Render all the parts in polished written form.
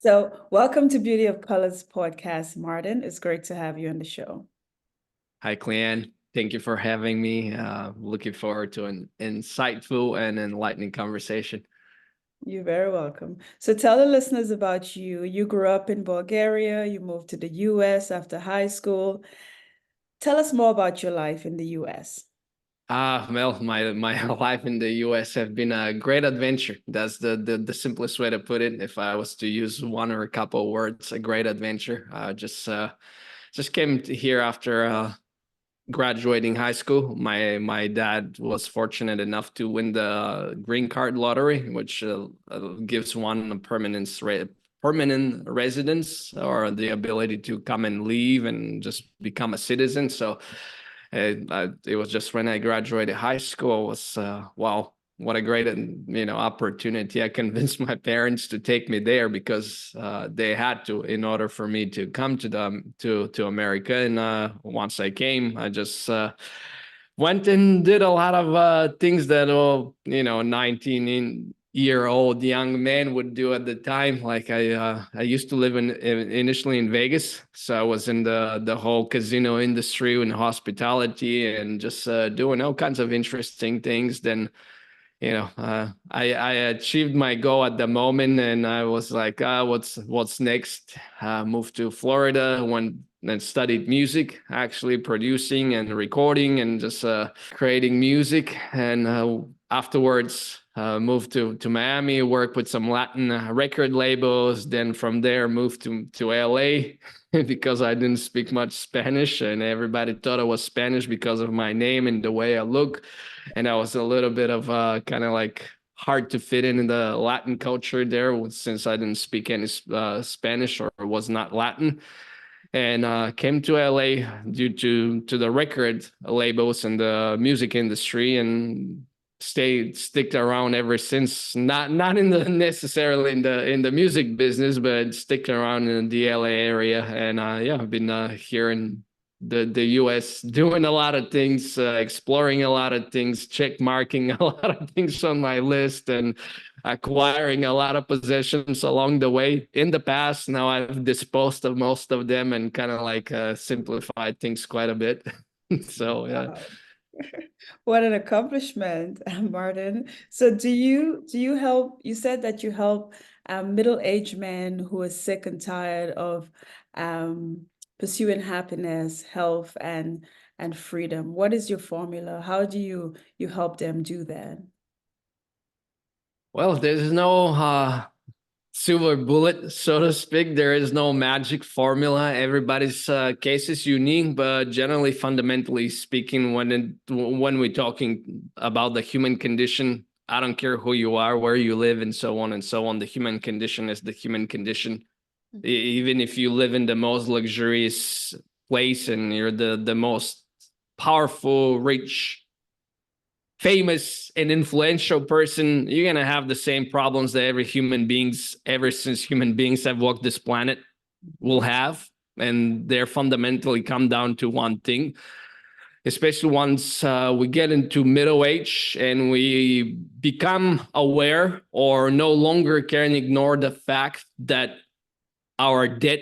So, welcome to Beauty of Colors podcast, Martin. It's great to have you on the show. Hi, Cleanne. Thank you for having me. Looking forward to an insightful and enlightening conversation. You're very welcome. So, tell the listeners about you. You grew up in Bulgaria, you moved to the US after high school. Tell us more about your life in the US. Well, my life in the US have been a great adventure. That's the simplest way to put it. If I was to use one or a couple of words, a great adventure. Just came to here after graduating high school. My dad was fortunate enough to win the green card lottery, which gives one a permanent residence or the ability to come and leave and just become a citizen. So it was just when I graduated high school was wow, what a great opportunity. I convinced my parents to take me there because they had to in order for me to come to America. And once I came, I just went and did a lot of things that 19-year-old young man would do at the time. Like I used to live initially in Vegas, so I was in the whole casino industry and hospitality and just doing all kinds of interesting things. Then I achieved my goal at the moment, and I was like, what's next? Moved to Florida, went and studied music, actually producing and recording and just creating music. And afterwards, moved to Miami, worked with some Latin record labels. Then from there, moved to LA because I didn't speak much Spanish, and everybody thought I was Spanish because of my name and the way I look. And I was a little bit of kind of like hard to fit in the Latin culture there since I didn't speak any Spanish or was not Latin. And came to LA due to the record labels and the music industry, and sticked around ever since. Not in the necessarily in the music business, but stick around in the LA area. And yeah, I've been here in the US doing a lot of things, exploring a lot of things, check marking a lot of things on my list, and acquiring a lot of possessions along the way. In the past, now I've disposed of most of them and kind of like simplified things quite a bit. So yeah. Wow. What an accomplishment, Martin. So do you help? You said that you help middle-aged men who are sick and tired of um, pursuing happiness, health, and freedom. What is your formula? How do you help them do that? Well, there's no silver bullet, so to speak. There is no magic formula. Everybody's case is unique, but generally, fundamentally speaking, when we're talking about the human condition, I don't care who you are, where you live, and so on and so on. The human condition is the human condition. Even if you live in the most luxurious place and you're the most powerful, rich, famous and influential person, you're gonna have the same problems that every human beings ever since human beings have walked this planet will have. And they're fundamentally come down to one thing, especially once we get into middle age and we become aware or no longer can ignore the fact that our death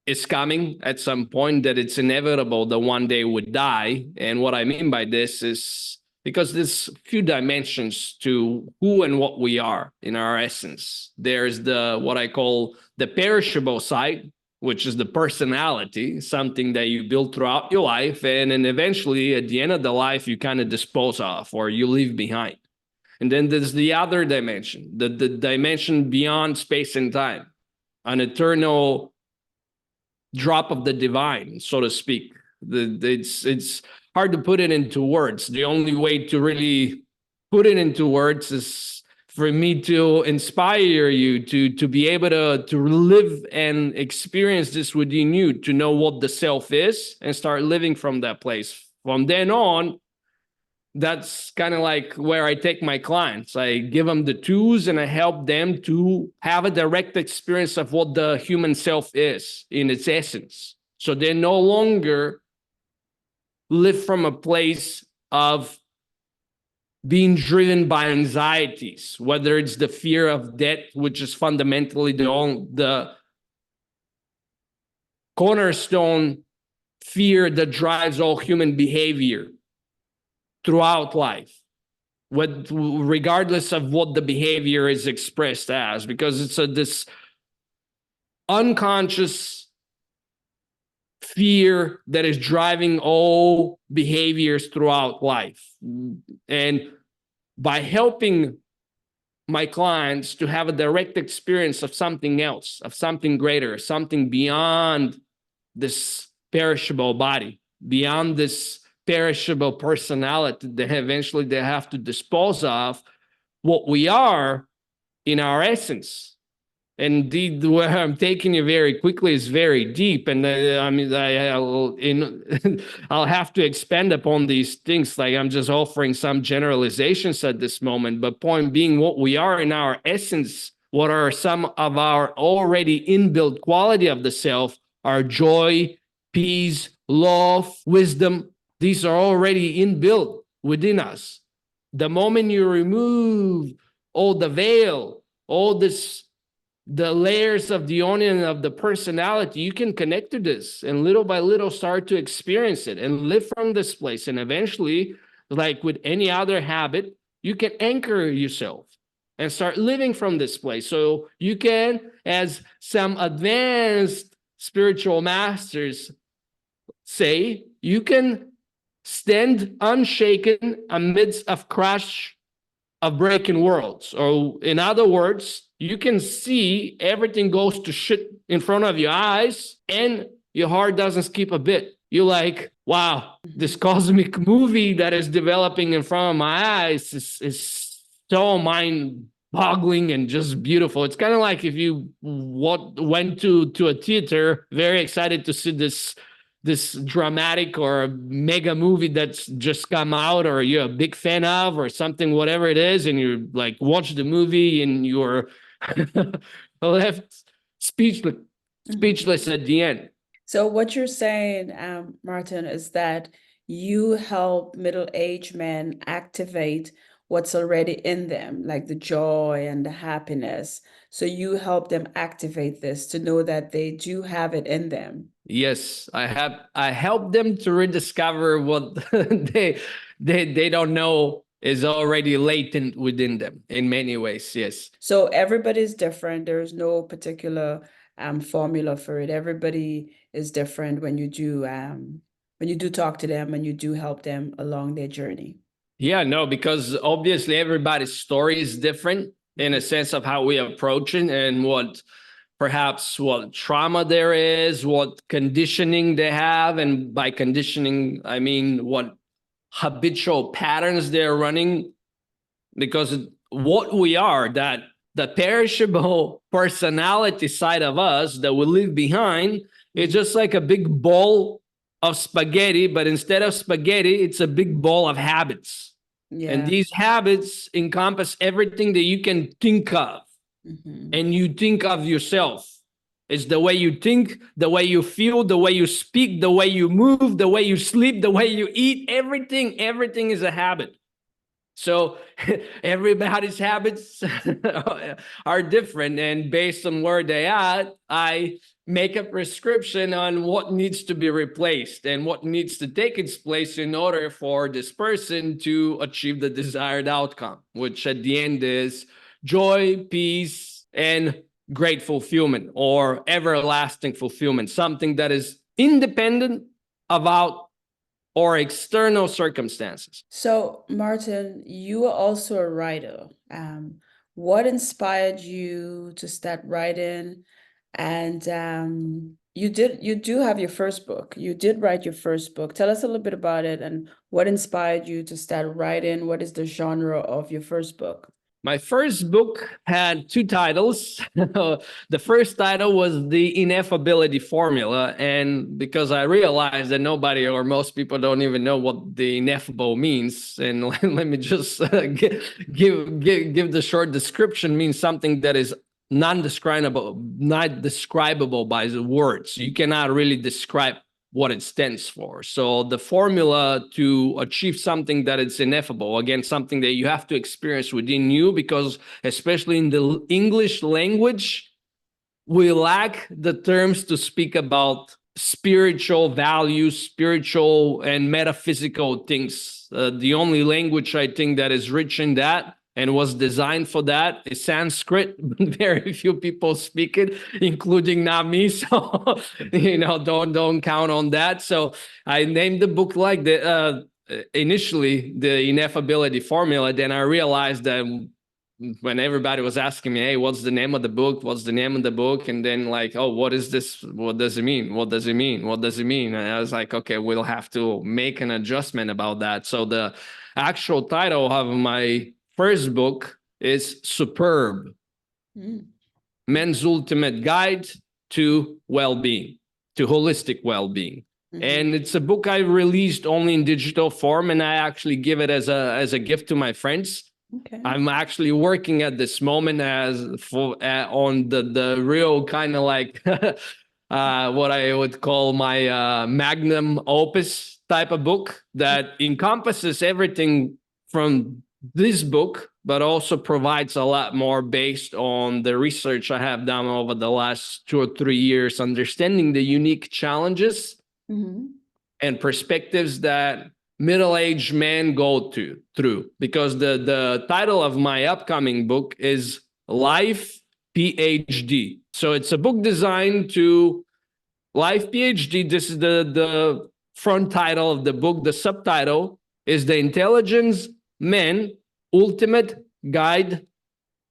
is coming at some point, that it's inevitable that one day we die. And what I mean by this is because there's few dimensions to who and what we are in our essence. There's the what I call the perishable side, which is the personality, something that you build throughout your life, and then eventually at the end of the life you kind of dispose of or you leave behind. And then there's the other dimension, the dimension beyond space and time, an eternal drop of the divine, so to speak. It's hard to put it into words. The only way to really put it into words is for me to inspire you to be able to live and experience this within you, to know what the self is and start living from that place. From then on, that's kind of like where I take my clients. I give them the tools and I help them to have a direct experience of what the human self is in its essence. So they no longer live from a place of being driven by anxieties, whether it's the fear of death, which is fundamentally the cornerstone fear that drives all human behavior throughout life, regardless of what the behavior is expressed as, because it's this unconscious fear that is driving all behaviors throughout life. And by helping my clients to have a direct experience of something else, of something greater, something beyond this perishable body, beyond this perishable personality that eventually they have to dispose of, what we are in our essence. And where I'm taking you very quickly is very deep, and I'll have to expand upon these things. Like, I'm just offering some generalizations at this moment, but point being, what we are in our essence, what are some of our already inbuilt quality of the self, are joy, peace, love, wisdom. These are already inbuilt within us. The moment you remove all the veil, all the layers of the onion of the personality, you can connect to this and little by little start to experience it and live from this place. And eventually, like with any other habit, you can anchor yourself and start living from this place. So you can, as some advanced spiritual masters say, you can stand unshaken amidst of crash of breaking worlds. Or in other words, you can see everything goes to shit in front of your eyes and your heart doesn't skip a bit. You're like, wow, this cosmic movie that is developing in front of my eyes is so mind-boggling and just beautiful. It's kind of like if you went to a theater, very excited to see this dramatic or mega movie that's just come out, or you're a big fan of, or something, whatever it is, and you like watch the movie and you're left speechless at the end. So what you're saying, Martin, is that you help middle-aged men activate what's already in them, like the joy and the happiness. So you help them activate this to know that they do have it in them. Yes, I help them to rediscover what they don't know is already latent within them in many ways. Yes. So everybody's different. There's no particular formula for it. Everybody is different when you do talk to them and you do help them along their journey. Yeah, no, because obviously everybody's story is different in a sense of how we approach it and what trauma there is, what conditioning they have. And by conditioning, I mean what habitual patterns they're running. Because what we are, that the perishable personality side of us that we leave behind, is just like a big bowl of spaghetti, but instead of spaghetti, it's a big bowl of habits. Yeah. And these habits encompass everything that you can think of. Mm-hmm. And you think of yourself. It's the way you think, the way you feel, the way you speak, the way you move, the way you sleep, the way you eat. Everything is a habit. So everybody's habits are different, and based on where they are, I make a prescription on what needs to be replaced and what needs to take its place in order for this person to achieve the desired outcome, which at the end is joy, peace, and great fulfillment or everlasting fulfillment, something that is independent about or external circumstances. So, Martin, you are also a writer. What inspired you to start writing? And you do have your first book. You did write your first book. Tell us a little bit about it and what inspired you to start writing. What is the genre of your first book? My first book had two titles. The first title was The Ineffability Formula. And because I realized that nobody or most people don't even know what the ineffable means, and let me just give the short description, means something that is not describable by the words. You cannot really describe what it stands for. So the formula to achieve something that is ineffable, again, something that you have to experience within you, because especially in the English language, we lack the terms to speak about spiritual values, spiritual and metaphysical things. The only language I think that is rich in that and was designed for that is Sanskrit. Very few people speak it, including not me. So don't count on that. So I named the book like the initially the ineffability formula. Then I realized that when everybody was asking me, hey, what's the name of the book? What's the name of the book? And then like, oh, what is this? What does it mean? What does it mean? What does it mean? And I was like, okay, we'll have to make an adjustment about that. So the actual title of my first book is Superb, Men's Ultimate Guide to Well-Being, to Holistic Well-Being. And it's a book I released only in digital form, and I actually give it as a gift to my friends. Okay. I'm actually working at this moment on the real kind of like what I would call my magnum opus type of book that encompasses everything from this book, but also provides a lot more based on the research I have done over the last 2 or 3 years, understanding the unique challenges and perspectives that middle-aged men go through, because the title of my upcoming book is Life PhD. So it's a book designed to Life PhD. This is the front title of the book. The subtitle is The Intelligence Men Ultimate Guide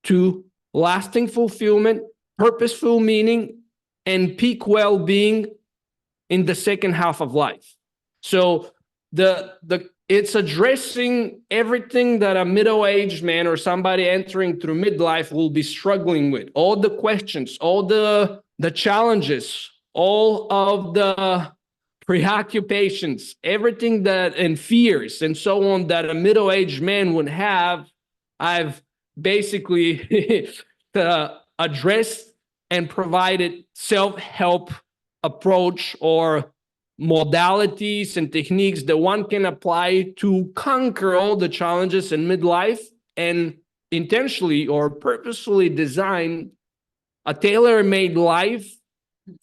to Lasting Fulfillment, Purposeful Meaning, and Peak Well-Being in the second half of life. So it's addressing everything that a middle-aged man or somebody entering through midlife will be struggling with. All the questions, all the challenges, all of the preoccupations, everything that and fears and so on that a middle-aged man would have, I've basically addressed and provided self-help approach or modalities and techniques that one can apply to conquer all the challenges in midlife and intentionally or purposefully design a tailor-made life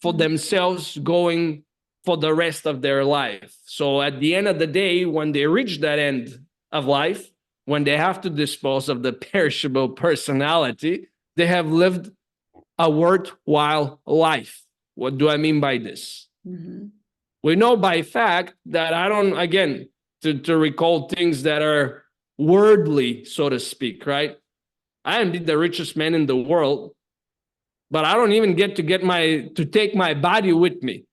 for themselves going for the rest of their life. So at the end of the day, when they reach that end of life, when they have to dispose of the perishable personality, they have lived a worthwhile life. What do I mean by this? We know by fact that I don't, again, to recall things that are worldly, so to speak, right? I am the richest man in the world, but I don't even get to take my body with me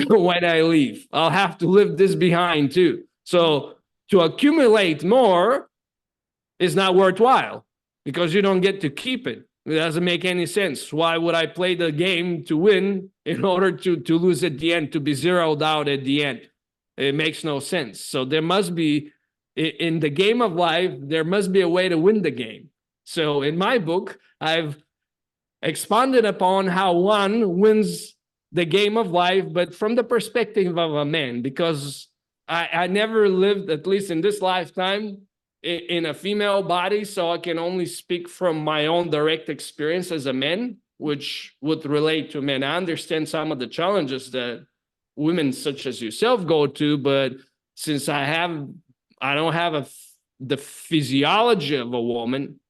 when I leave. I'll have to leave this behind too. So to accumulate more is not worthwhile because you don't get to keep it. It doesn't make any sense. Why would I play the game to win in order to lose at the end, to be zeroed out at the end? It makes no sense. So there must be, in the game of life, there must be a way to win the game. So in my book, I've expanded upon how one wins the game of life, but from the perspective of a man, because I never lived, at least in this lifetime, in a female body, so I can only speak from my own direct experience as a man, which would relate to men. I understand some of the challenges that women such as yourself go to, but since I don't have the physiology of a woman,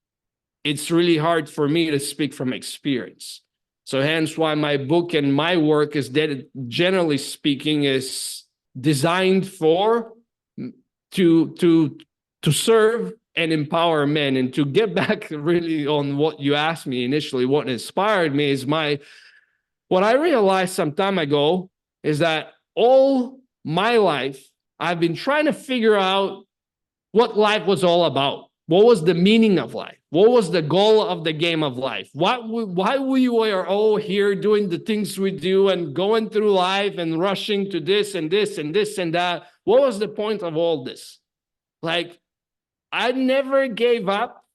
it's really hard for me to speak from experience. So hence why my book and my work is that, generally speaking, is designed to serve and empower men. And to get back really on what you asked me initially, what inspired me is what I realized some time ago is that all my life, I've been trying to figure out what life was all about. What was the meaning of life? What was the goal of the game of life? Why we were all here doing the things we do and going through life and rushing to this and this and this and that? What was the point of all this? Like, I never gave up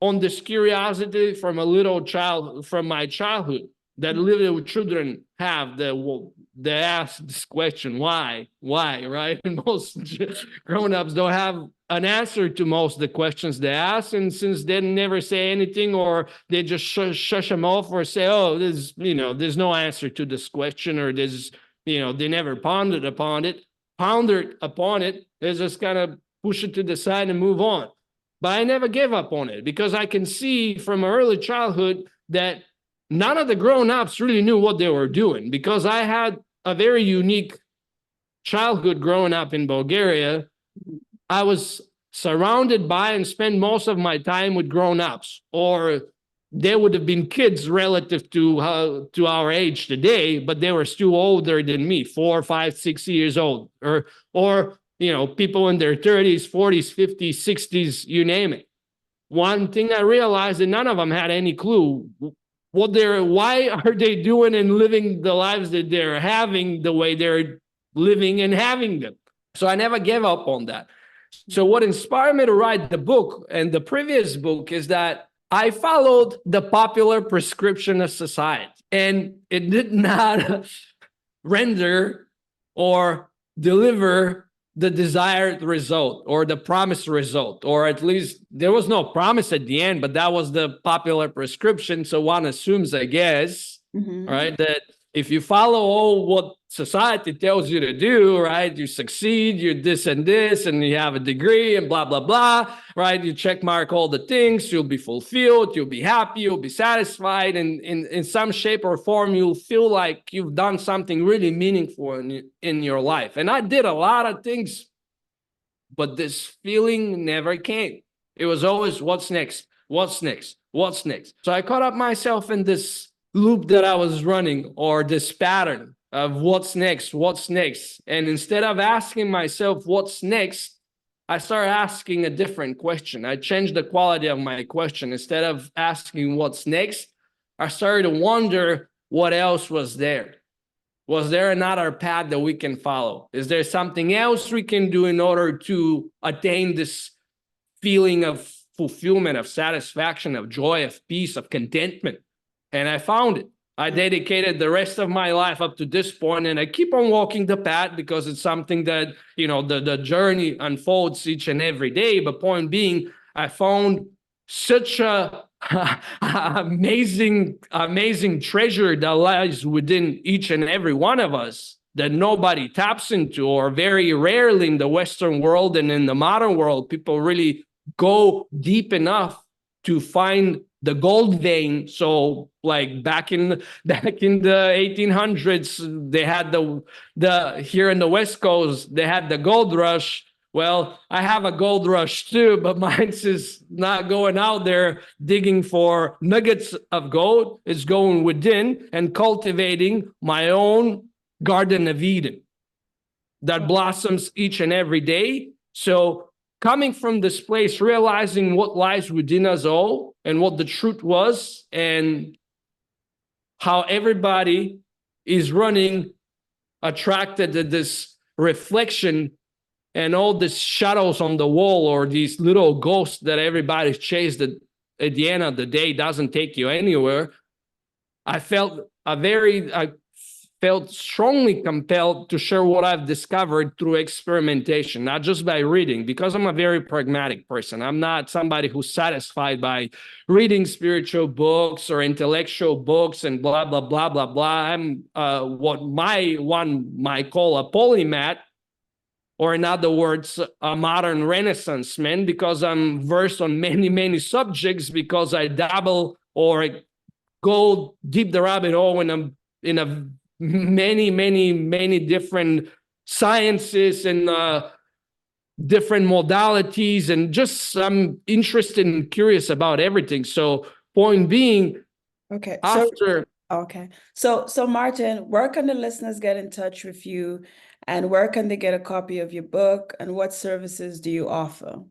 on this curiosity from a little child, from my childhood. that little children have. They ask this question, why, right? And most grown-ups don't have an answer to most of the questions they ask, and since they never say anything, or they just shush them off, or say, oh, there's no answer to this question, or they never pondered upon it. They just kind of push it to the side and move on. But I never gave up on it, because I can see from early childhood that none of the grown-ups really knew what they were doing, because I had a very unique childhood growing up in Bulgaria. I was surrounded by and spent most of my time with grown-ups, or they would have been kids relative to our age today, but they were still older than me, 4, 5, 6 years old, or people in their 30s, 40s, 50s, 60s, you name it. One thing I realized, that none of them had any clue why are they doing and living the lives that they're having the way they're living and having them. So I never gave up on that. So what inspired me to write the book and the previous book is that I followed the popular prescription of society, and it did not render or deliver the desired result or the promised result, or at least there was no promise at the end, but that was the popular prescription. So one assumes, I guess, right, that if you follow all what society tells you to do, right, you succeed, you're this and this, and you have a degree and blah, blah, blah, right, you check mark all the things, you'll be fulfilled, you'll be happy, you'll be satisfied, and in some shape or form, you'll feel like you've done something really meaningful in your life. And I did a lot of things, but this feeling never came. It was always, what's next? What's next? What's next? So I caught up myself in this loop that I was running, or this pattern of what's next, what's next. And instead of asking myself what's next, I started asking a different question. I changed the quality of my question. Instead of asking what's next, I started to wonder what else was there. Was there another path that we can follow? Is there something else we can do in order to attain this feeling of fulfillment, of satisfaction, of joy, of peace, of contentment? And I found it. I dedicated the rest of my life up to this point, and I keep on walking the path, because it's something that, the journey unfolds each and every day. But point being, I found such a amazing treasure that lies within each and every one of us that nobody taps into, or very rarely in the Western world and in the modern world, people really go deep enough to find the gold vein. So like back in the 1800s, they had the here in the West Coast, they had the gold rush. Well, I have a gold rush too, but mine's is not going out there digging for nuggets of gold. It's going within and cultivating my own Garden of Eden that blossoms each and every day. So coming from this place, realizing what lies within us all and what the truth was, and how everybody is running attracted to this reflection and all these shadows on the wall, or these little ghosts that everybody's chased that at the end of the day doesn't take you anywhere. I felt strongly compelled to share what I've discovered through experimentation, not just by reading, because I'm a very pragmatic person. I'm not somebody who's satisfied by reading spiritual books or intellectual books and blah, blah, blah, blah, blah. I'm what one might call a polymath, or in other words, a modern Renaissance man, because I'm versed on many, many subjects, because I dabble or go deep the rabbit hole in a many different sciences and different modalities, and just I'm interested and curious about everything. So point being, okay, so Martin, where can the listeners get in touch with you, and where can they get a copy of your book, and what services do you offer?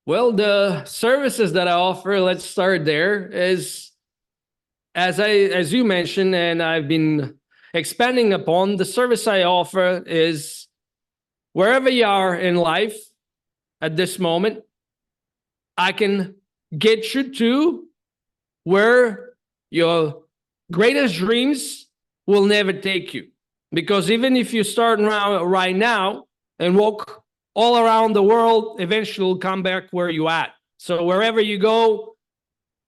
Well, the services that I offer, let's start there, is as you mentioned, and I've been expanding upon, the service I offer is wherever you are in life at this moment, I can get you to where your greatest dreams will never take you. Because even if you start right now and walk all around the world, eventually you'll come back where you at. So wherever you go,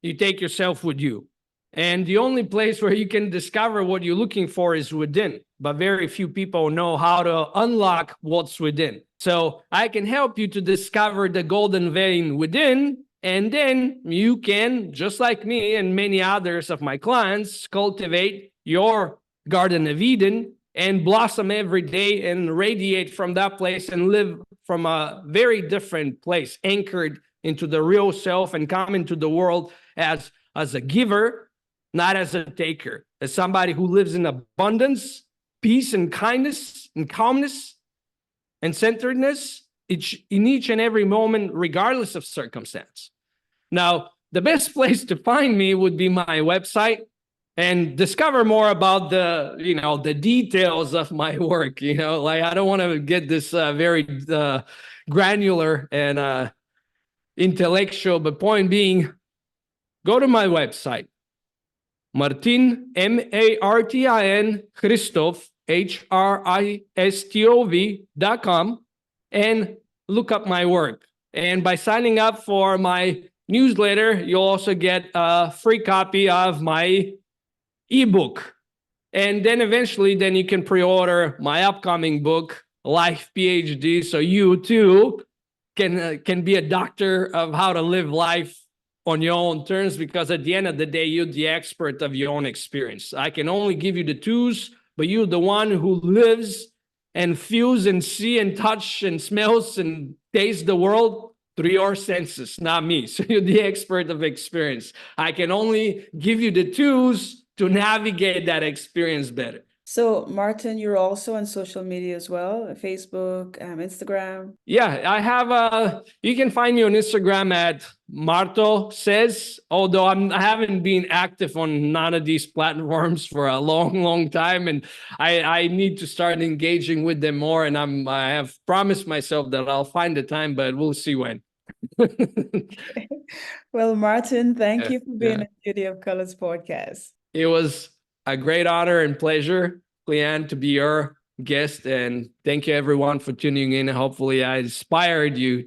you take yourself with you. And the only place where you can discover what you're looking for is within. But very few people know how to unlock what's within. So I can help you to discover the golden vein within. And then you can, just like me and many others of my clients, cultivate your Garden of Eden and blossom every day and radiate from that place and live from a very different place, anchored into the real self and come into the world as a giver, not as a taker, as somebody who lives in abundance, peace and kindness and calmness and centeredness in each and every moment, regardless of circumstance. Now, the best place to find me would be my website and discover more about the details of my work. Like, I don't want to get this very granular and intellectual, but point being, go to my website, Martin, Martin, Christoph, HRISTOV.com, and look up my work. And by signing up for my newsletter, you'll also get a free copy of my ebook. And then eventually, you can pre-order my upcoming book, Life PhD, so you too can be a doctor of how to live life on your own terms, because at the end of the day, you're the expert of your own experience. I can only give you the tools, but you're the one who lives and feels and see and touch and smells and tastes the world through your senses, not me. So you're the expert of experience. I can only give you the tools to navigate that experience better. So, Martin, you're also on social media as well, Facebook, Instagram. Yeah, I have you can find me on Instagram at Marto Says, although I haven't been active on none of these platforms for a long time. And I need to start engaging with them more. And I have promised myself that I'll find the time, but we'll see when. Well, Martin, thank you for being on Beauty of Colors podcast. It was a great honor and pleasure, Leanne, to be your guest. And thank you, everyone, for tuning in. Hopefully, I inspired you